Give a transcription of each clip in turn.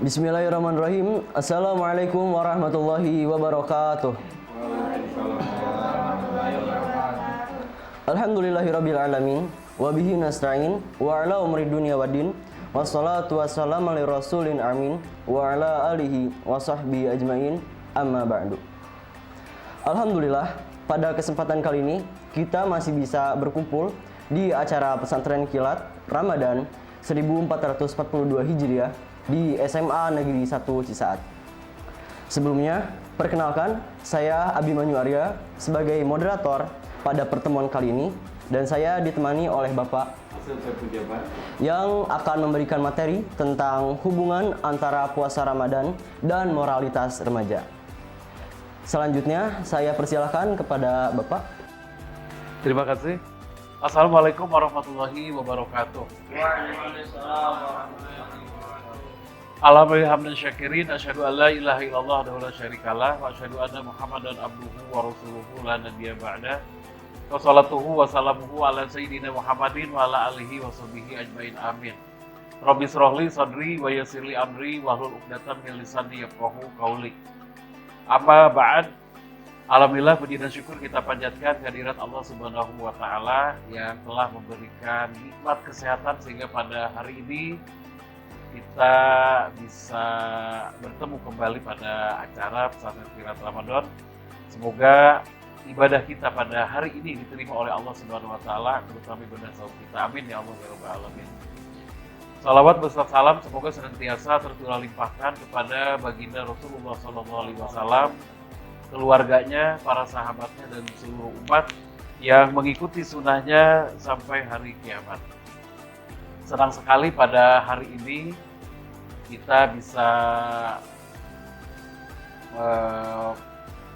Bismillahirrahmanirrahim. Assalamualaikum warahmatullahi wabarakatuh. Alhamdulillahirabbil alamin wa bihi nasta'in wa ala umri dunya waddin wassalatu wassalamu ala rasulin amin wa ala alihi wa sahbihi ajmain amma ba'du. Alhamdulillah, pada kesempatan kali ini kita masih bisa berkumpul di acara pesantren kilat Ramadan 1442 Hijriah di SMA Negeri 1 Cisaat. Sebelumnya, perkenalkan, saya Abimanyu Arya sebagai moderator pada pertemuan kali ini dan saya ditemani oleh Bapak yang akan memberikan materi tentang hubungan antara puasa Ramadan dan moralitas remaja. Selanjutnya, saya persilakan kepada Bapak. Terima kasih. Assalamualaikum warahmatullahi wabarakatuh. Waalaikumsalam warahmatullahi wabarakatuh. Alhamdulillah syakirin, asyhadu an la ilaha illallah wa la syarikalah wa asyhadu anna Muhammadan abduhu wa rasuluhu la nabiyya ba'da. Wa salatuhu wa salamuhu ala sayyidina Muhammadin wa ala alihi wa sahbihi ajmain amin. Rabbi shrahli sadri wa yassirli amri wa hlul 'uqdatam min lisani yafqahu qawli. Amma ba'd. Alhamdulillah puji dan syukur kita panjatkan kehadirat Allah Subhanahu wa taala yang telah memberikan nikmat kesehatan sehingga pada hari ini kita bisa bertemu kembali pada acara pesantren kilat Ramadan. Semoga ibadah kita pada hari ini diterima oleh Allah Subhanahu wa taala, terutama ibadah saum kita. Amin ya Allah ya rabbal alamin. Salawat beserta salam semoga senantiasa tercurah limpahkan kepada baginda Rasulullah SAW, keluarganya, para sahabatnya dan seluruh umat yang mengikuti sunnahnya sampai hari kiamat. Senang sekali pada hari ini kita bisa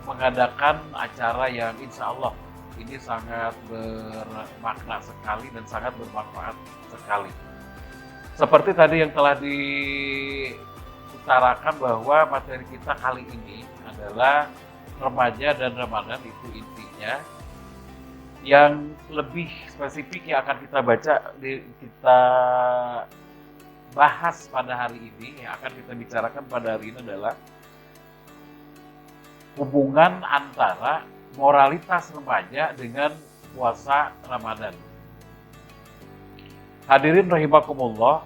mengadakan acara yang insya Allah ini sangat bermakna sekali dan sangat bermanfaat sekali. Seperti tadi yang telah diutarakan bahwa materi kita kali ini adalah remaja dan Ramadan, itu intinya. Yang lebih spesifik yang akan kita kita bahas pada hari ini, yang akan kita bicarakan pada hari ini adalah hubungan antara moralitas remaja dengan puasa Ramadan. Hadirin rahimakumullah,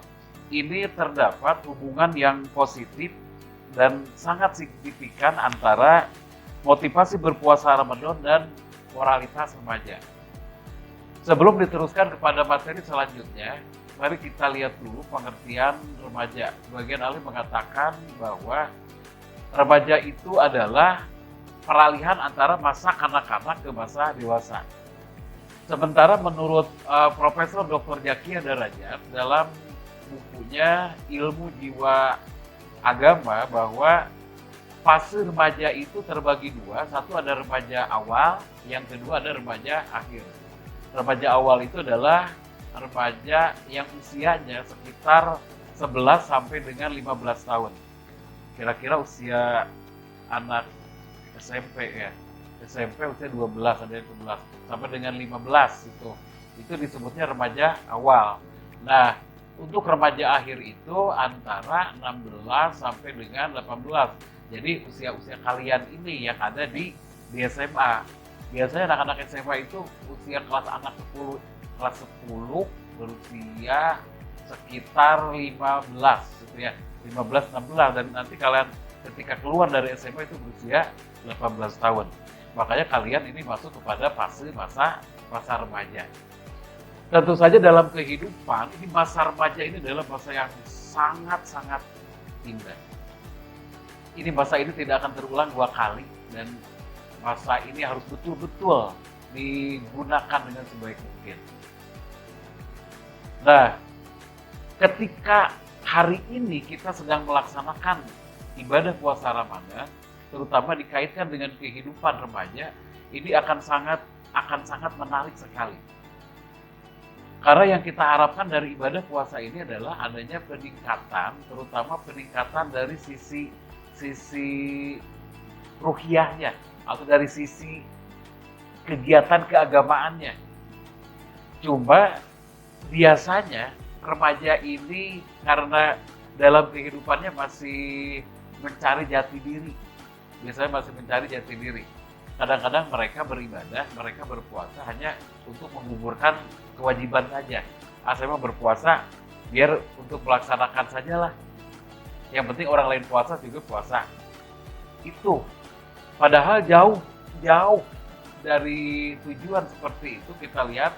ini terdapat hubungan yang positif dan sangat signifikan antara motivasi berpuasa Ramadan dan moralitas remaja. Sebelum diteruskan kepada materi selanjutnya, mari kita lihat dulu pengertian remaja. Sebagian ahli mengatakan bahwa remaja itu adalah peralihan antara masa kanak-kanak ke masa dewasa. Sementara menurut Profesor Dr. Zakia Darajat dalam bukunya Ilmu Jiwa Agama bahwa fase remaja itu terbagi dua, satu ada remaja awal, yang kedua ada remaja akhir. Remaja awal itu adalah remaja yang usianya sekitar 11 sampai dengan 15 tahun. Kira-kira usia anak SMP ya. SMP usia 12, ada yang 11 sampai dengan 15 itu. Itu disebutnya remaja awal. Nah, untuk remaja akhir itu antara 16 sampai dengan 18. Jadi usia-usia kalian ini yang ada di SMA. Biasanya anak-anak SMA itu usia kelas 10 berusia sekitar 15 gitu ya. 15-16, dan nanti kalian ketika keluar dari SMA itu berusia 18 tahun. Makanya kalian ini masuk kepada fase masa remaja. Tentu saja dalam kehidupan ini masa remaja ini adalah masa yang sangat-sangat indah. Ini masa ini tidak akan terulang dua kali dan masa ini harus betul-betul digunakan dengan sebaik mungkin. Nah, ketika hari ini kita sedang melaksanakan ibadah puasa Ramadan, terutama dikaitkan dengan kehidupan remaja, ini akan sangat menarik sekali. Karena yang kita harapkan dari ibadah puasa ini adalah adanya peningkatan, terutama peningkatan dari sisi ruhiyahnya atau dari sisi kegiatan keagamaannya. Cuma biasanya remaja ini karena dalam kehidupannya masih mencari jati diri. Biasanya masih mencari jati diri. Kadang-kadang mereka beribadah, mereka berpuasa hanya untuk menggugurkan kewajiban saja. Saya mau berpuasa biar untuk melaksanakan sajalah. Yang penting orang lain puasa juga puasa. Itu. Padahal jauh dari tujuan seperti itu. Kita lihat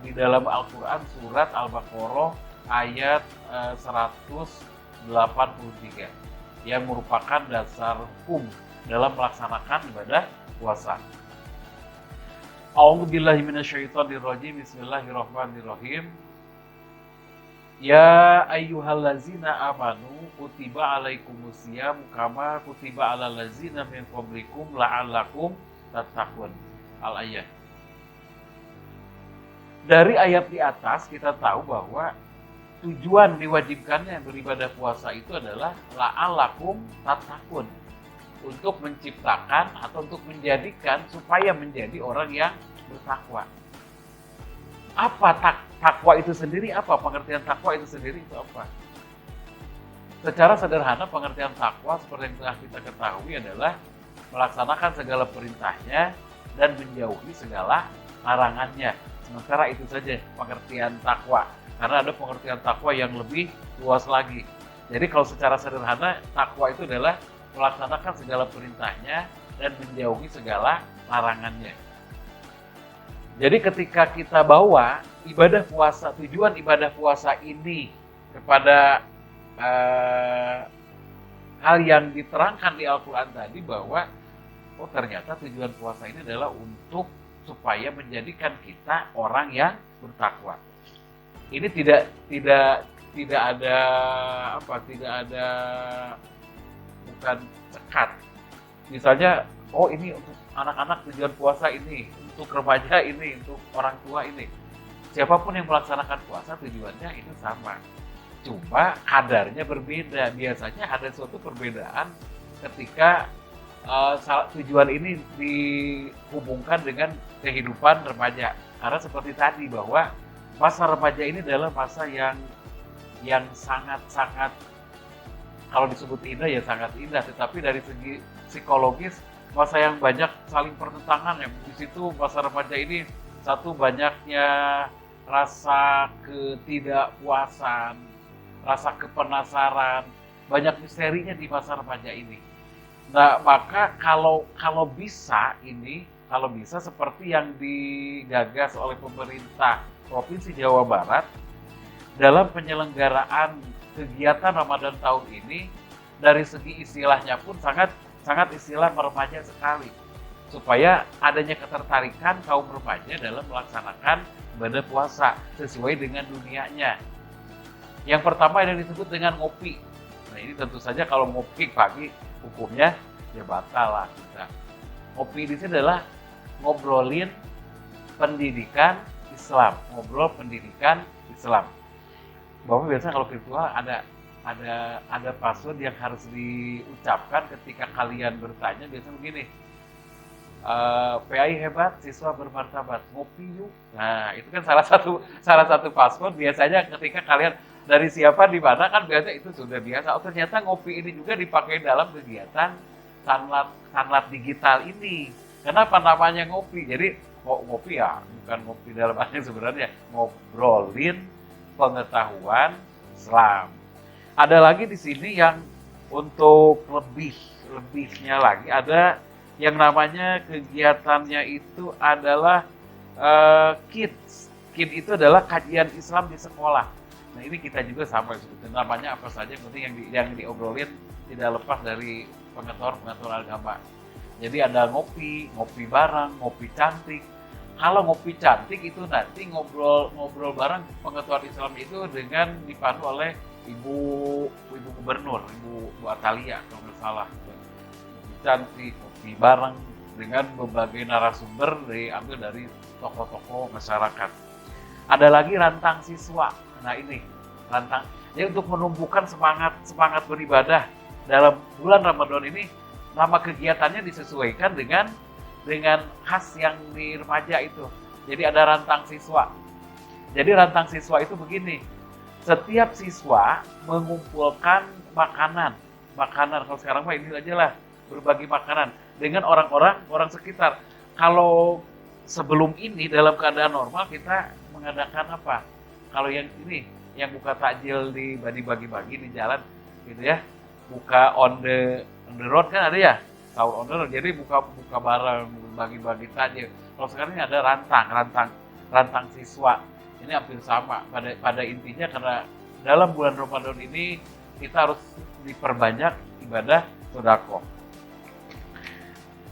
di dalam Al-Quran surat Al-Baqarah ayat 183 yang merupakan dasar hukum dalam melaksanakan ibadah puasa. A'udzubillahi minasyaitonirrajim. Bismillahirrahmanirrahim. Ya ayyuhallazina amanu kutiba alaikumusiyam kama kutiba alal ladzina min qablikum la'allakum tattaqun. Al-ayat. Dari ayat di atas kita tahu bahwa tujuan diwajibkannya beribadah puasa itu adalah la'allakum tattaqun, untuk menciptakan atau untuk menjadikan supaya menjadi orang yang bertakwa. Apa takwa itu sendiri? Apa pengertian takwa itu sendiri? Itu apa? Secara sederhana pengertian takwa seperti yang telah kita ketahui adalah melaksanakan segala perintahnya dan menjauhi segala larangannya. Sementara itu saja pengertian takwa. Karena ada pengertian takwa yang lebih luas lagi. Jadi kalau secara sederhana takwa itu adalah melaksanakan segala perintahnya dan menjauhi segala larangannya. Jadi ketika kita bawa ibadah puasa, tujuan ibadah puasa ini kepada hal yang diterangkan di Al-Quran tadi bahwa ternyata tujuan puasa ini adalah untuk supaya menjadikan kita orang yang bertakwa. Ini tidak ada bukan cekat. Misalnya, ini untuk anak-anak tujuan puasa ini, untuk remaja ini, untuk orang tua ini. Siapapun yang melaksanakan puasa tujuannya itu sama. Cuma kadarnya berbeda. Biasanya ada suatu perbedaan ketika tujuan ini dihubungkan dengan kehidupan remaja. Karena seperti tadi bahwa masa remaja ini adalah masa yang sangat-sangat, kalau disebut indah ya sangat indah, tetapi dari segi psikologis masa yang banyak saling pertentangan ya. Di situ masa remaja ini satu banyaknya rasa ketidakpuasan, rasa kepenasaran, banyak misterinya di masa remaja ini. Nah, maka kalau bisa seperti yang digagas oleh pemerintah Provinsi Jawa Barat dalam penyelenggaraan kegiatan Ramadan tahun ini, dari segi istilahnya pun sangat istilah remaja sekali, supaya adanya ketertarikan kaum remaja dalam melaksanakan ibadah puasa sesuai dengan dunianya. Yang pertama yang disebut dengan ngopi. Nah, ini tentu saja kalau ngopi pagi hukumnya ya batal lah kita. Ngopi di sini adalah ngobrolin pendidikan Islam, ngobrol pendidikan Islam. Bapak biasanya kalau virtual ada password yang harus diucapkan ketika kalian bertanya, biasanya begini, PAI hebat, siswa bermartabat, ngopi yuk. Nah, itu kan salah satu password biasanya ketika kalian dari siapa di mana kan biasa itu sudah biasa. Ternyata ngopi ini juga dipakai dalam kegiatan sanlat digital ini. Kenapa namanya ngopi? Jadi ngopi ya bukan ngopi dalam arti sebenarnya ngobrolin pengetahuan Islam. Ada lagi di sini yang untuk lebihnya lagi, ada yang namanya kegiatannya itu adalah KIDS. KIDS itu adalah kajian Islam di sekolah. Nah, ini kita juga sama sebetulnya namanya apa saja, penting yang diobrolin tidak lepas dari pengetahuan agama. Jadi ada ngopi bareng, ngopi cantik. Kalau ngopi cantik itu nanti ngobrol bareng pengetahuan Islam itu dengan dipandu oleh Ibu Gubernur, Ibu Atalia kalau nggak salah. Ngopi cantik, ngopi bareng dengan berbagai narasumber diambil dari tokoh-tokoh masyarakat. Ada lagi rantang siswa. Nah, ini rantang. Jadi untuk menumbuhkan semangat beribadah dalam bulan Ramadan ini, nama kegiatannya disesuaikan dengan khas yang di remaja itu. Jadi ada rantang siswa. Jadi rantang siswa itu begini, setiap siswa mengumpulkan makanan. Kalau sekarang mah ini aja lah, berbagi makanan dengan orang sekitar. Kalau sebelum ini dalam keadaan normal kita mengadakan apa? Kalau yang ini, yang buka takjil dibagi-bagi di jalan gitu ya, buka on the road kan ada ya, sahur on the road, jadi buka bareng, bagi-bagi takjil. Kalau sekarang ini ada rantang siswa, ini hampir sama pada intinya, karena dalam bulan Ramadan ini kita harus diperbanyak ibadah sedekah.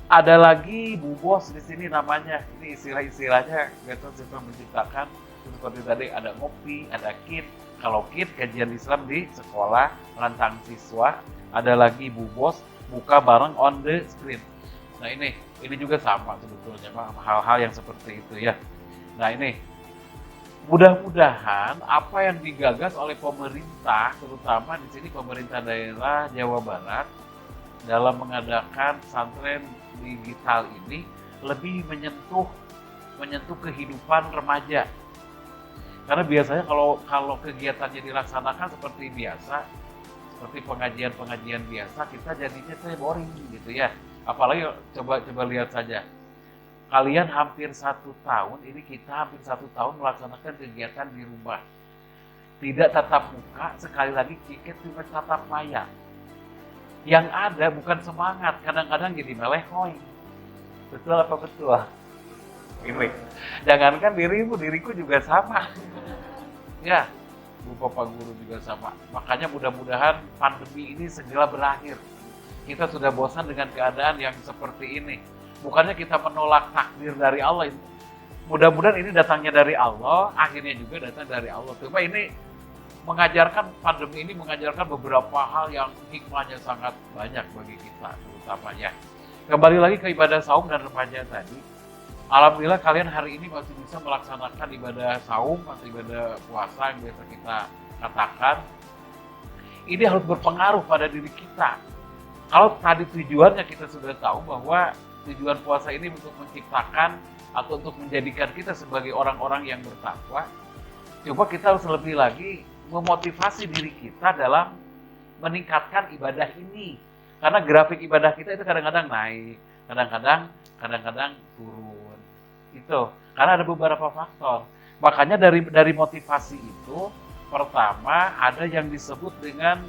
Ada lagi bubos di sini namanya, ini istilah-istilahnya Gatot Sipa menciptakan. Seperti tadi ada ngopi, ada kit. Kalau kit kajian Islam di sekolah, rantang siswa. Ada lagi bubos, buka bareng on the screen. Nah ini juga sama sebetulnya hal-hal yang seperti itu ya. Nah ini mudah-mudahan apa yang digagas oleh pemerintah, terutama di sini pemerintah daerah Jawa Barat dalam mengadakan pesantren digital ini lebih menyentuh kehidupan remaja. Karena biasanya kalau kegiatannya dilaksanakan seperti biasa, seperti pengajian biasa, kita jadinya boring gitu ya. Apalagi coba lihat saja. Kalian hampir 1 tahun, ini kita hampir 1 tahun melaksanakan kegiatan di rumah. Tidak tatap muka, sekali lagi kita cuma tatap maya. Yang ada bukan semangat, kadang-kadang jadi melehoy. Betul apa betul? Ini, jangankan diriku juga sama. Ya, Bu Bapak Guru juga sama. Makanya mudah-mudahan pandemi ini segera berakhir. Kita sudah bosan dengan keadaan yang seperti ini. Bukannya kita menolak takdir dari Allah. Mudah-mudahan ini datangnya dari Allah, akhirnya juga datang dari Allah. Cuma ini pandemi ini mengajarkan beberapa hal yang hikmahnya sangat banyak bagi kita, terutamanya. Kembali lagi ke ibadah saum dan remaja tadi. Alhamdulillah kalian hari ini masih bisa melaksanakan ibadah saum atau ibadah puasa yang biasa kita katakan. Ini harus berpengaruh pada diri kita. Kalau tadi tujuannya kita sudah tahu bahwa tujuan puasa ini untuk menciptakan atau untuk menjadikan kita sebagai orang-orang yang bertakwa. Coba kita harus lebih lagi memotivasi diri kita dalam meningkatkan ibadah ini. Karena grafik ibadah kita itu kadang-kadang naik, kadang-kadang turun. Itu karena ada beberapa faktor. Makanya dari motivasi itu, pertama ada yang disebut dengan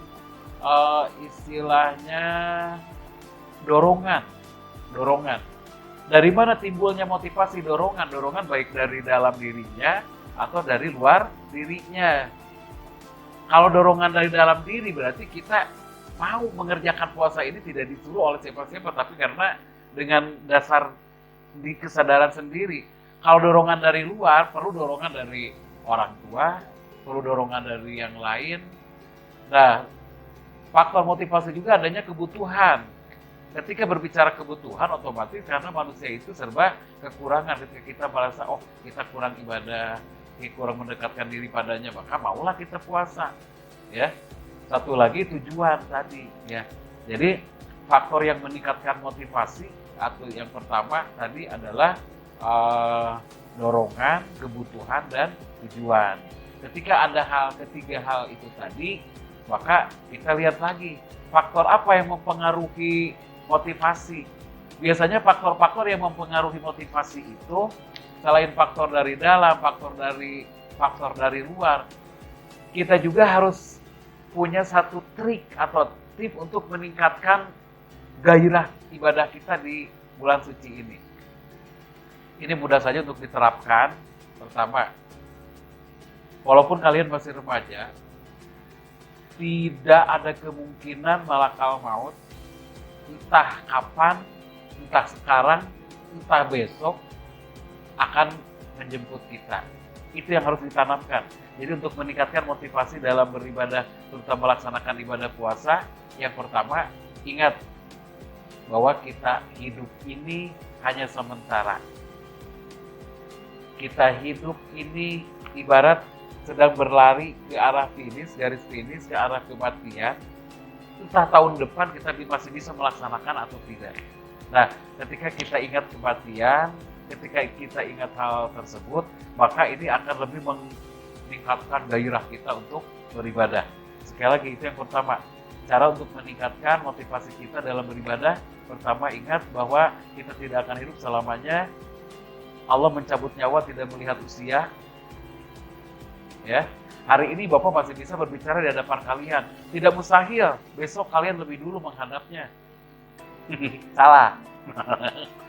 istilahnya dorongan. Dari mana timbulnya motivasi dorongan? Dorongan baik dari dalam dirinya atau dari luar dirinya. Kalau dorongan dari dalam diri berarti kita mau mengerjakan puasa ini tidak disuruh oleh siapa-siapa, tapi karena dengan dasar di kesadaran sendiri. Kalau dorongan dari luar, perlu dorongan dari orang tua, perlu dorongan dari yang lain. Nah, faktor motivasi juga adanya kebutuhan. Ketika berbicara kebutuhan, otomatis karena manusia itu serba kekurangan. Ketika kita merasa, kita kurang ibadah, kita kurang mendekatkan diri padanya, maka maulah kita puasa. Ya, satu lagi tujuan tadi. Ya, jadi faktor yang meningkatkan motivasi atau yang pertama tadi adalah dorongan, kebutuhan, dan tujuan. Ketika ada ketiga hal itu tadi, maka kita lihat lagi faktor apa yang mempengaruhi motivasi. Biasanya faktor-faktor yang mempengaruhi motivasi itu selain faktor dari dalam, faktor dari luar, kita juga harus punya satu trik atau tip untuk meningkatkan gairah ibadah kita di bulan suci ini. Ini mudah saja untuk diterapkan. Pertama, walaupun kalian masih remaja, tidak ada kemungkinan malakal maut, entah kapan, entah sekarang, entah besok, akan menjemput kita. Itu yang harus ditanamkan. Jadi untuk meningkatkan motivasi dalam beribadah, terutama melaksanakan ibadah puasa, yang pertama, ingat bahwa kita hidup ini hanya sementara. Kita hidup ini ibarat sedang berlari ke arah garis finish, ke arah kematian. Entah tahun depan kita masih bisa melaksanakan atau tidak. Nah, ketika kita ingat kematian, ketika kita ingat hal tersebut, maka ini akan lebih meningkatkan gairah kita untuk beribadah. Sekali lagi itu yang pertama. Cara untuk meningkatkan motivasi kita dalam beribadah, pertama ingat bahwa kita tidak akan hidup selamanya. Allah mencabut nyawa tidak melihat usia. Ya, hari ini Bapak masih bisa berbicara di hadapan kalian. Tidak mustahil besok kalian lebih dulu menghadapnya. Salah.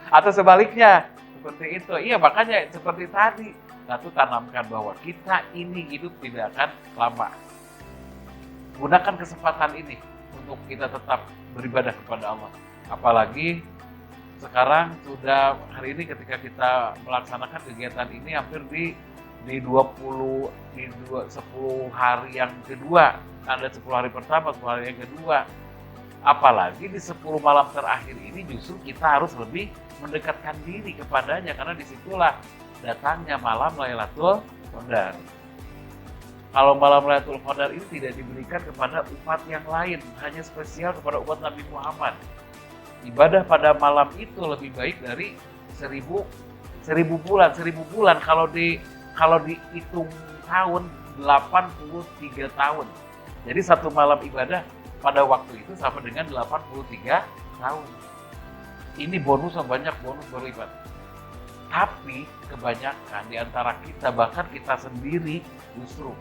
Atau sebaliknya, seperti itu. Iya, makanya seperti tadi. Satu, tanamkan bahwa kita ini hidup tidak akan lama. Gunakan kesempatan ini untuk kita tetap beribadah kepada Allah. Apalagi sekarang sudah hari ini ketika kita melaksanakan kegiatan ini hampir di 10 hari yang kedua. Ada 10 hari pertama, 10 hari yang kedua. Apalagi di 10 malam terakhir ini justru kita harus lebih mendekatkan diri kepadanya, karena disitulah datangnya malam Lailatul Qadar. Kalau malam Lailatul Qadar ini tidak diberikan kepada umat yang lain, hanya spesial kepada umat Nabi Muhammad. Ibadah pada malam itu lebih baik dari 1000 bulan. 1000 bulan kalau dihitung tahun 83 tahun. Jadi satu malam ibadah pada waktu itu sama dengan 83 tahun. Ini bonus yang banyak, bonus berlipat. Tapi kebanyakan di antara kita, bahkan kita sendiri justru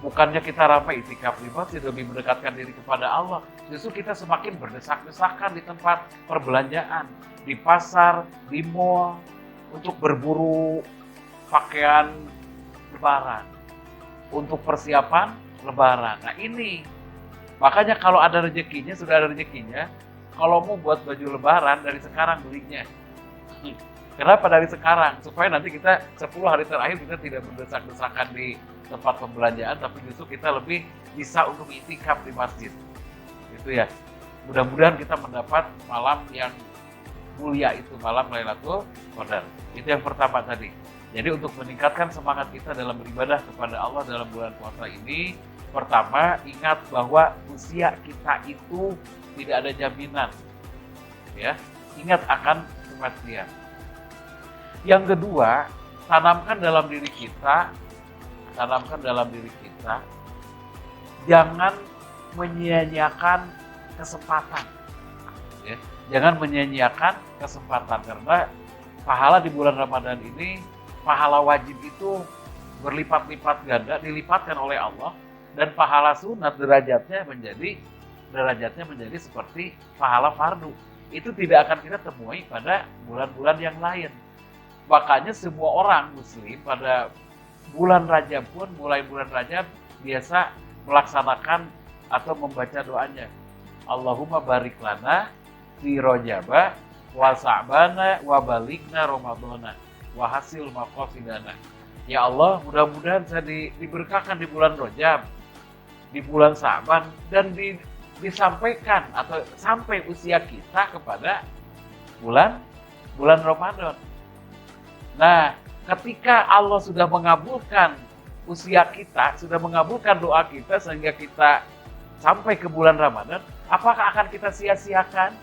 bukannya kita ramai itikaf di masjid lebih mendekatkan diri kepada Allah, justru kita semakin berdesak-desakan di tempat perbelanjaan, di pasar, di mall, untuk berburu pakaian lebaran, untuk persiapan lebaran. Nah ini, makanya kalau ada rezekinya, sudah ada rezekinya, kalau mau buat baju lebaran dari sekarang belinya. Kenapa dari sekarang? Supaya nanti kita 10 hari terakhir kita tidak berdesak-desakan di tempat pembelanjaan, tapi justru kita lebih bisa untuk itikaf di masjid. Itu ya. Mudah-mudahan kita mendapat malam yang mulia itu, malam Lailatul Qadar. Itu yang pertama tadi. Jadi untuk meningkatkan semangat kita dalam beribadah kepada Allah dalam bulan puasa ini, pertama ingat bahwa usia kita itu tidak ada jaminan. Ya, ingat akan kematian. Yang kedua, tanamkan dalam diri kita, jangan menyia-nyiakan kesempatan. Ya, jangan menyia-nyiakan kesempatan, karena pahala di bulan Ramadan ini, pahala wajib itu berlipat-lipat ganda, dilipatkan oleh Allah, dan pahala sunat derajatnya menjadi seperti pahala fardu. Itu tidak akan kita temui pada bulan-bulan yang lain. Makanya semua orang muslim pada bulan Rajab pun, mulai bulan Rajab biasa melaksanakan atau membaca doanya. Allahumma barik lana fi Rajaba wa Sa'bana wa balikna Ramadana wa hasil maqasidana. Ya Allah, mudah-mudahan saya diberkahkan di bulan Rajab, di bulan Sa'ban, dan disampaikan atau sampai usia kita kepada bulan Ramadan. Nah, ketika Allah sudah mengabulkan usia kita, sudah mengabulkan doa kita sehingga kita sampai ke bulan Ramadan, apakah akan kita sia-siakan?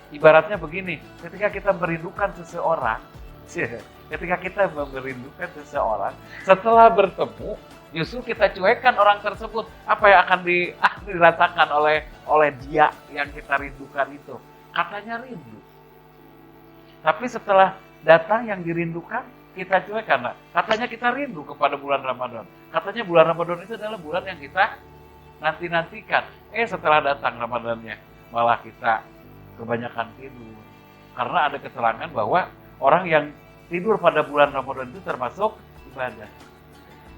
Ibaratnya begini, ketika kita merindukan seseorang, setelah bertemu, justru kita cuekkan orang tersebut. Apa yang akan dirasakan oleh dia yang kita rindukan itu? Katanya rindu. Tapi setelah datang yang dirindukan, kita cuekkan. Katanya kita rindu kepada bulan Ramadan. Katanya bulan Ramadan itu adalah bulan yang kita nanti-nantikan. Setelah datang Ramadannya, malah kita kebanyakan tidur. Karena ada keterangan bahwa orang yang tidur pada bulan Ramadan itu termasuk ibadah.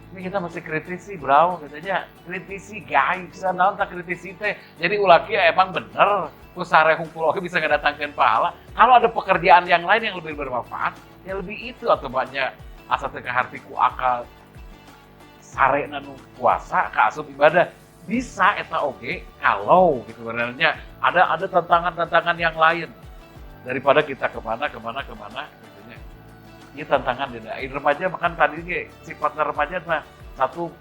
Ini kita masih kritisi, bro. Katanya kritisi, guys. Bisa naon tak kritisi teh. Jadi ulaki emang bener. Kusare hunkul oke bisa ngedatangkan pahala. Kalau ada pekerjaan yang lain yang lebih bermanfaat, ya lebih itu atau banyak asa teh hartiku akal sare nanu puasa ka asup ibadah. Bisa eta oge kalau gitu sebenarnya ada tantangan-tantangan yang lain daripada kita kemana gitu nya. Ini tantangan dia. Remaja makan tadi ge sifat remaja mah satu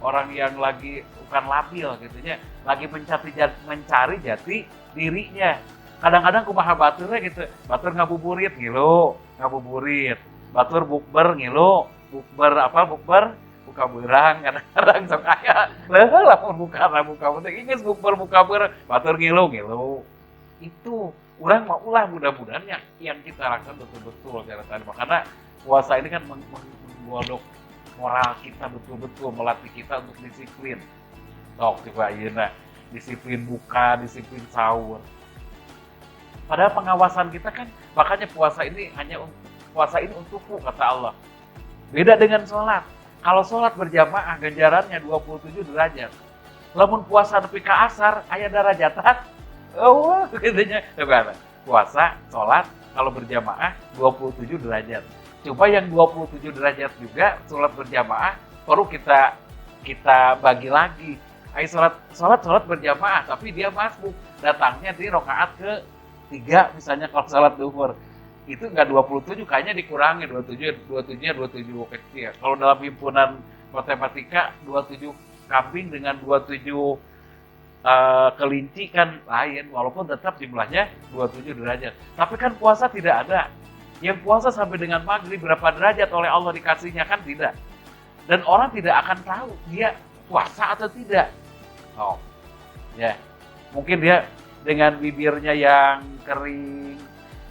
orang yang lagi bukan labil gitu nya, lagi mencari jati dirinya. Kadang-kadang kumaha baturnya gitu, batur ngabuburit ngilu, batur bukber ngilu, bukber buka berang, kadang-kadang sok aya lah buka penting ingin buka berang, batur ngilu. Itu orang mau ulah mudah-mudahan yang kita lakukan betul-betul karena puasa ini kan menggodok moral kita betul-betul, melatih kita untuk disiplin. Coba ayeuna disiplin buka, disiplin sahur. Padahal pengawasan kita kan, makanya puasa ini untukku kata Allah. Beda dengan sholat. Kalau sholat berjamaah ganjarannya 27 derajat. Lamun puasa nepi ka asar aya darajatan. Oh, gitunya. Coba puasa, sholat kalau berjamaah 27 derajat. Coba yang 27 derajat juga sholat berjamaah baru kita bagi lagi. Ayo sholat berjamaah tapi dia masbuk. Datangnya di rakaat ke-3 misalnya kalau sholat duhur. Itu enggak 27, kayaknya dikurangi 27 kecil. Kalau dalam himpunan matematika 27 kambing dengan 27 kelinci kan lain, walaupun tetap jumlahnya 27 derajat. Tapi kan puasa tidak ada. Yang puasa sampai dengan maghrib berapa derajat oleh Allah dikasihnya kan tidak. Dan orang tidak akan tahu dia puasa atau tidak. Oh, ya, mungkin dia dengan bibirnya yang kering,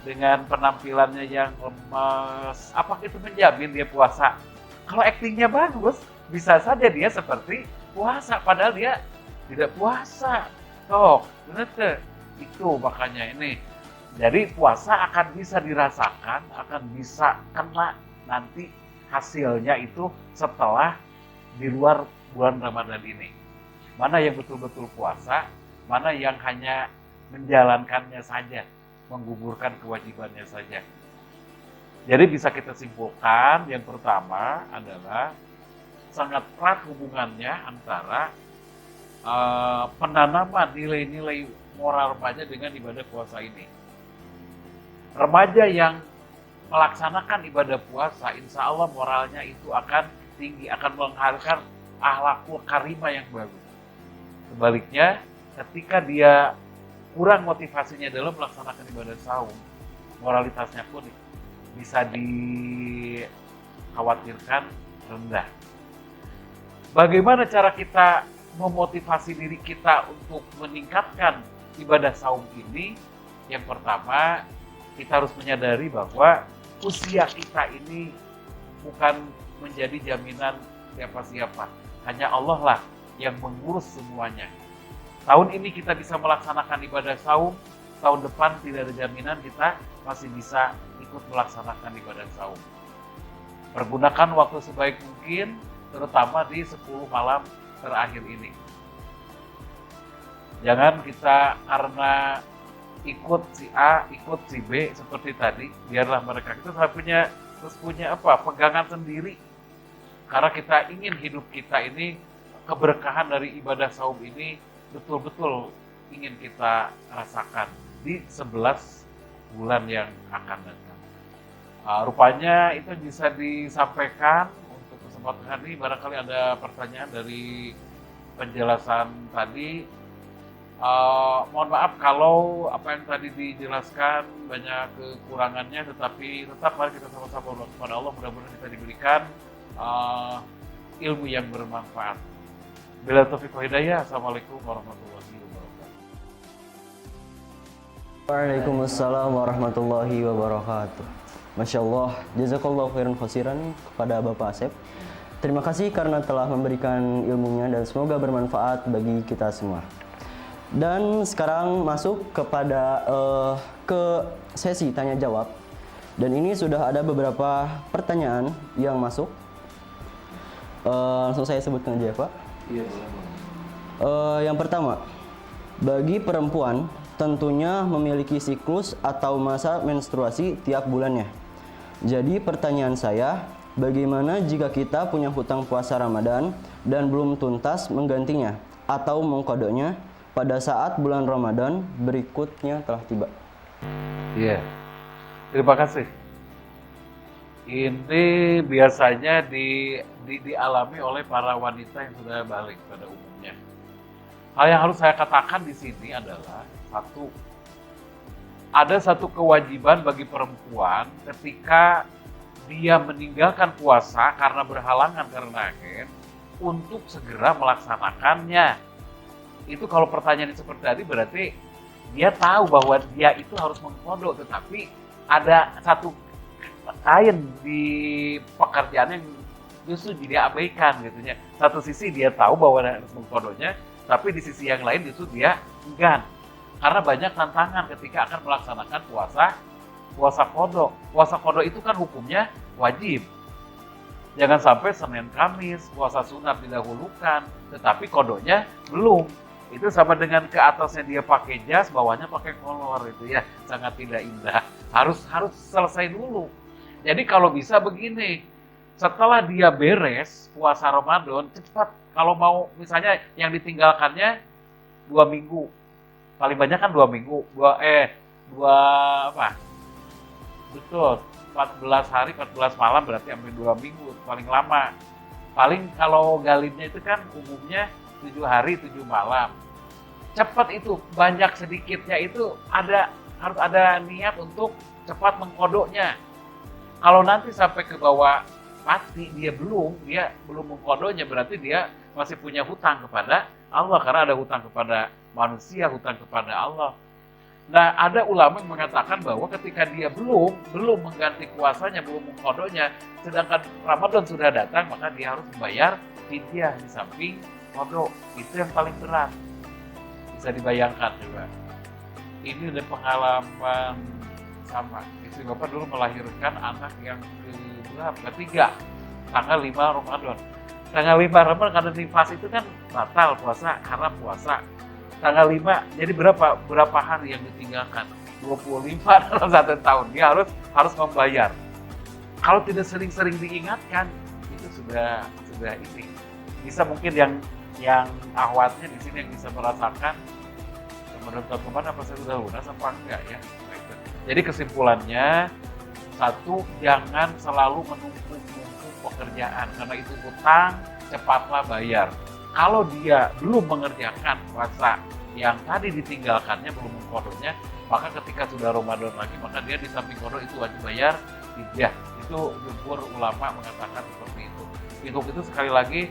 dengan penampilannya yang lemas, apakah itu menjamin dia puasa? Kalau aktingnya bagus, bisa saja dia seperti puasa, padahal dia tidak puasa. Benar tuh. Itu makanya ini. Jadi puasa akan bisa dirasakan, akan bisa kena nanti hasilnya itu setelah di luar bulan Ramadan ini. Mana yang betul-betul puasa, mana yang hanya menjalankannya saja, menggugurkan kewajibannya saja. Jadi bisa kita simpulkan, yang pertama adalah sangat erat hubungannya antara penanaman nilai-nilai moral remaja dengan ibadah puasa ini. Remaja yang melaksanakan ibadah puasa, insya Allah moralnya itu akan tinggi, akan menghasilkan akhlakul karimah yang bagus. Sebaliknya, ketika dia kurang motivasinya dalam melaksanakan ibadah saum, moralitasnya pun bisa dikhawatirkan rendah. Bagaimana cara kita memotivasi diri kita untuk meningkatkan ibadah saum ini? Yang pertama, kita harus menyadari bahwa usia kita ini bukan menjadi jaminan siapa-siapa. Hanya Allah lah yang mengurus semuanya. Tahun ini kita bisa melaksanakan ibadah saum, tahun depan tidak ada jaminan kita masih bisa ikut melaksanakan ibadah saum. Pergunakan waktu sebaik mungkin, terutama di 10 malam terakhir ini. Jangan kita karena ikut si A, ikut si B seperti tadi, biarlah mereka kita punya pegangan sendiri. Karena kita ingin hidup kita ini, keberkahan dari ibadah saum ini betul-betul ingin kita rasakan di 11 bulan yang akan datang. Rupanya itu bisa disampaikan untuk kesempatan ini. Barangkali ada pertanyaan dari penjelasan tadi. Mohon maaf kalau apa yang tadi dijelaskan banyak kekurangannya, tetapi tetap mari kita sama-sama berdoa kepada Allah, mudah-mudahan kita diberikan ilmu yang bermanfaat. Bila taufiq wa hidayah, assalamualaikum warahmatullahi wabarakatuh. Waalaikumsalam warahmatullahi wabarakatuh. Masya Allah, jazakallahu khairan khasiran kepada Bapak Asep. Terima kasih karena telah memberikan ilmunya dan semoga bermanfaat bagi kita semua. Dan sekarang masuk kepada ke sesi tanya jawab. Dan ini sudah ada beberapa pertanyaan yang masuk. Langsung saya sebutkan aja ya Pak. Iya, Yang pertama, bagi perempuan tentunya memiliki siklus atau masa menstruasi tiap bulannya. Jadi pertanyaan saya, bagaimana jika kita punya hutang puasa Ramadan dan belum tuntas menggantinya atau mengkodoknya pada saat bulan Ramadan berikutnya telah tiba? Iya, terima kasih. Ini biasanya dialami oleh para wanita yang sudah balik pada umumnya. Hal yang harus saya katakan di sini adalah ada satu kewajiban bagi perempuan ketika dia meninggalkan puasa karena berhalangan karena haid untuk segera melaksanakannya. Itu kalau pertanyaan seperti tadi berarti dia tahu bahwa dia itu harus mengkodok, tetapi ada satu kain di pekerjaan yang justru dia abaikan gitu ya. Satu sisi dia tahu bahwa harus mengkodoknya, tapi di sisi yang lain justru dia enggan. Karena banyak tantangan ketika akan melaksanakan puasa kodok. Puasa kodok itu kan hukumnya wajib. Jangan sampai Senin Kamis puasa sunat didahulukan, tetapi kodoknya belum. Itu sama dengan ke atasnya dia pakai jas, bawahnya pakai kolor, itu ya sangat tidak indah. Harus selesai dulu. Jadi kalau bisa begini, setelah dia beres puasa Ramadan, cepat. Kalau mau misalnya yang ditinggalkannya 2 minggu, paling banyak kan 2 minggu, betul, 14 hari, 14 malam berarti sampai 2 minggu, paling lama. Paling kalau galibnya itu kan umumnya 7 hari, 7 malam. Cepat itu, banyak sedikitnya itu harus ada niat untuk cepat mengkodoknya. Kalau nanti sampai ke bawah mati dia belum mengkodoknya, berarti dia masih punya hutang kepada Allah, karena ada hutang kepada manusia, hutang kepada Allah. Nah, ada ulama yang mengatakan bahwa ketika dia belum mengganti puasanya, belum mengkodoknya, sedangkan Ramadan sudah datang, maka dia harus membayar fidyah di samping kodok. Itu yang paling berat. Bisa dibayangkan juga. Ini ada pengalaman sama. Istri Bapak dulu melahirkan anak yang ketiga, tanggal 5 Ramadan. Tanggal 5 Ramadan karena nifas itu kan batal puasa, haram puasa. Tanggal 5, jadi berapa hari yang ditinggalkan? 25 dalam 1 tahun. Dia harus membayar. Kalau tidak sering-sering diingatkan, itu sudah ini. Bisa mungkin yang ahwatnya di sini yang bisa merasakan menurut teman apa saya sudah lunas apa enggak ya. Jadi kesimpulannya, satu, jangan selalu menumpuk pekerjaan karena itu hutang, cepatlah bayar. Kalau dia belum mengerjakan puasa yang tadi ditinggalkannya, belum mengkodoknya, maka ketika sudah Ramadan lagi, maka dia di samping kodok itu wajib bayar fidyah. Itu jumhur ulama mengatakan seperti itu. Itu sekali lagi,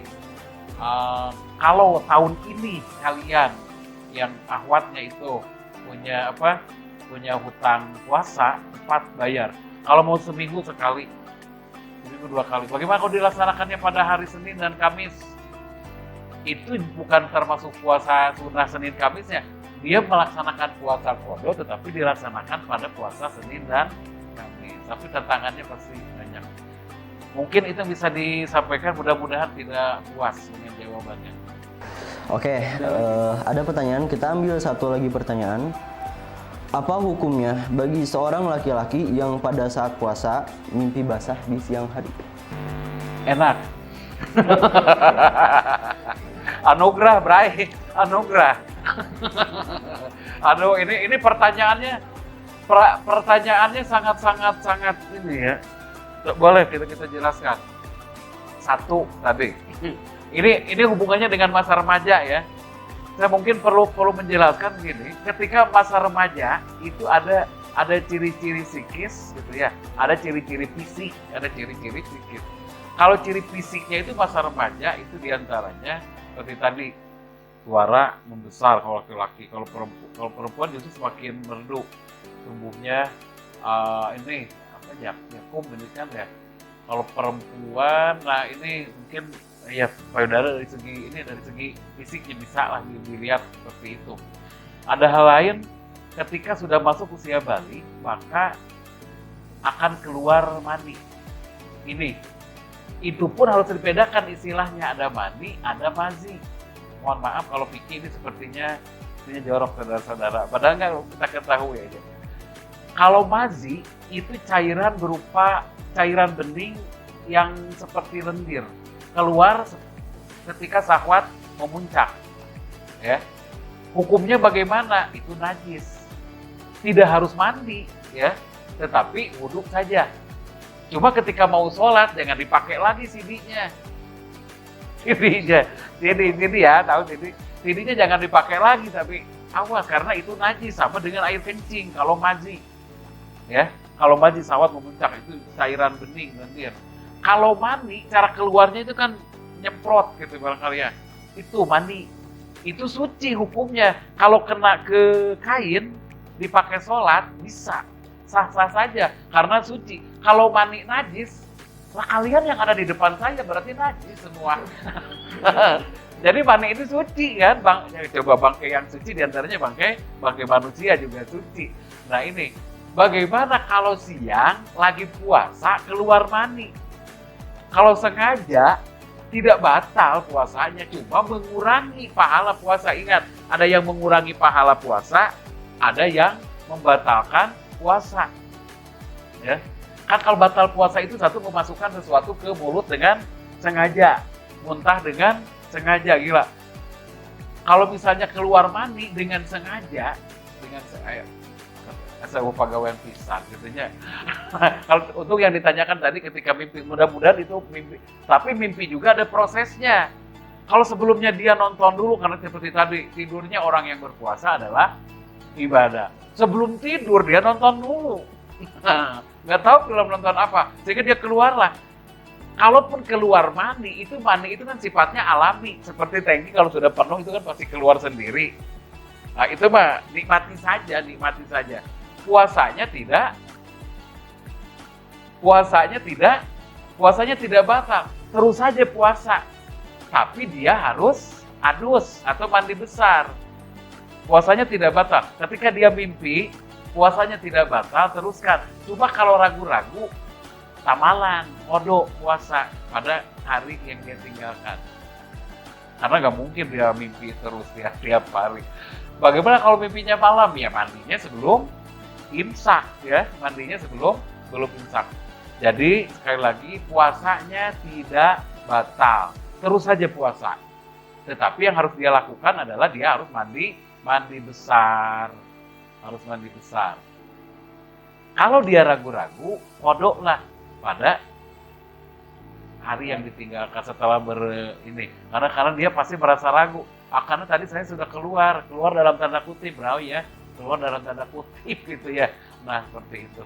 kalau tahun ini kalian yang ahwatnya itu punya hutang puasa, cepat bayar. Kalau mau seminggu sekali, seminggu 2 kali. Bagaimana kalau dilaksanakannya pada hari Senin dan Kamis? Itu bukan termasuk puasa sunnah Senin Kamisnya. Dia melaksanakan puasa kodok, tetapi dilaksanakan pada puasa Senin dan Kamis. Tapi tantangannya pasti banyak. Mungkin itu bisa disampaikan, mudah-mudahan tidak puas dengan jawabannya. Oke, ada pertanyaan. Kita ambil satu lagi pertanyaan. Apa hukumnya bagi seorang laki-laki yang pada saat puasa mimpi basah di siang hari? Enak. Anugerah, Bray. Anugerah. Aduh, ini pertanyaannya sangat ini ya. Boleh kita jelaskan. Satu tadi. Ini hubungannya dengan masa remaja ya. Saya mungkin perlu menjelaskan gini. Ketika masa remaja itu ada ciri-ciri psikis gitu ya. Ada ciri-ciri fisik, ada ciri-ciri psikis. Kalau ciri fisiknya itu masa remaja itu diantaranya seperti tadi, suara membesar kalau laki-laki, kalau perempuan justru semakin merdu tubuhnya. Ini apa ya, jakum ini kan ya. Kalau perempuan, nah ini mungkin ya payudara dari segi fisiknya bisa lah dilihat seperti itu. Ada hal lain, ketika sudah masuk usia balik maka akan keluar mani. Itu pun harus dibedakan istilahnya, ada mani, ada mazi. Mohon maaf kalau pikir ini sepertinya jorok saudara-saudara, padahal nggak kita ketahui aja. Kalau mazi itu cairan berupa cairan bening yang seperti lendir, keluar ketika syahwat memuncak. Ya. Hukumnya bagaimana? Itu najis. Tidak harus mandi, ya, tetapi wudhu saja. Cuma ketika mau sholat jangan dipakai lagi CD-nya. CD ya, tahu CD. CD-nya jangan dipakai lagi, tapi awas karena itu najis, sama dengan air kencing kalau mazi. Ya, Kalau mani sawat memuncak itu cairan bening lendir. Kalau mani cara keluarnya itu kan nyemprot gitu barangkali ya. Itu mani. Itu suci hukumnya. Kalau kena ke kain dipakai sholat bisa. Sah-sah saja karena suci. Kalau mani najis, lah kalian yang ada di depan saya berarti najis semua. Jadi mani itu suci kan, bang. Coba bangkai yang suci diantaranya bangkai manusia juga suci. Nah ini, bagaimana kalau siang lagi puasa keluar mani? Kalau sengaja tidak batal puasanya, cuma mengurangi pahala puasa. Ingat, ada yang mengurangi pahala puasa, ada yang membatalkan puasa. Ya, kan kalau batal puasa itu satu memasukkan sesuatu ke mulut dengan sengaja, muntah dengan sengaja, gila. Kalau misalnya keluar mani dengan sengaja, saya pegawai pisan gitunya. Kalau untuk yang ditanyakan tadi ketika mimpi, mudah-mudahan itu mimpi. Tapi mimpi juga ada prosesnya. Kalau sebelumnya dia nonton dulu, karena seperti tadi tidurnya orang yang berpuasa adalah ibadah. Sebelum tidur dia nonton dulu. Nggak tahu film nonton apa, sehingga dia keluarlah. Kalaupun keluar mani itu kan sifatnya alami. Seperti tangki kalau sudah penuh itu kan pasti keluar sendiri. Nah itu mah nikmati saja. Puasanya tidak batal. Terus saja puasa. Tapi dia harus adus atau mandi besar. Puasanya tidak batal. Ketika dia mimpi, puasanya tidak batal, teruskan. Cuma kalau ragu-ragu, tamalan, kodok puasa pada hari yang dia tinggalkan. Karena nggak mungkin dia mimpi terus tiap hari. Bagaimana kalau mimpinya malam? Ya mandinya sebelum imsak, ya mandinya sebelum imsak. Jadi sekali lagi puasanya tidak batal, terus saja puasa. Tetapi yang harus dia lakukan adalah dia harus mandi besar, Kalau dia ragu-ragu, kodoklah pada hari yang ditinggalkan setelah ini. Karena dia pasti merasa ragu. Karena tadi saya sudah keluar dalam tanda kutip, keluar dalam tanda kutip gitu ya. Nah seperti itu.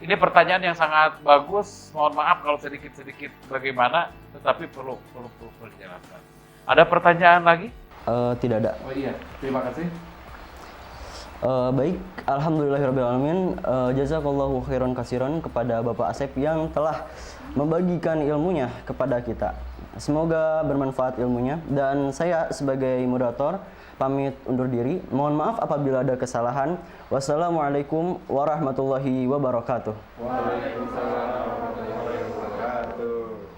Ini pertanyaan yang sangat bagus. Mohon maaf kalau sedikit bagaimana, tetapi perlu penjelasan. Ada pertanyaan lagi? Tidak ada. Oh iya, terima kasih. Baik, alhamdulillahirrahmanirrahim. Jazakallahu khairan kasiran kepada Bapak Asep yang telah membagikan ilmunya kepada kita. Semoga bermanfaat ilmunya, dan saya sebagai moderator pamit undur diri. Mohon maaf apabila ada kesalahan. Wassalamualaikum warahmatullahi wabarakatuh. Waalaikumsalam warahmatullahi wabarakatuh.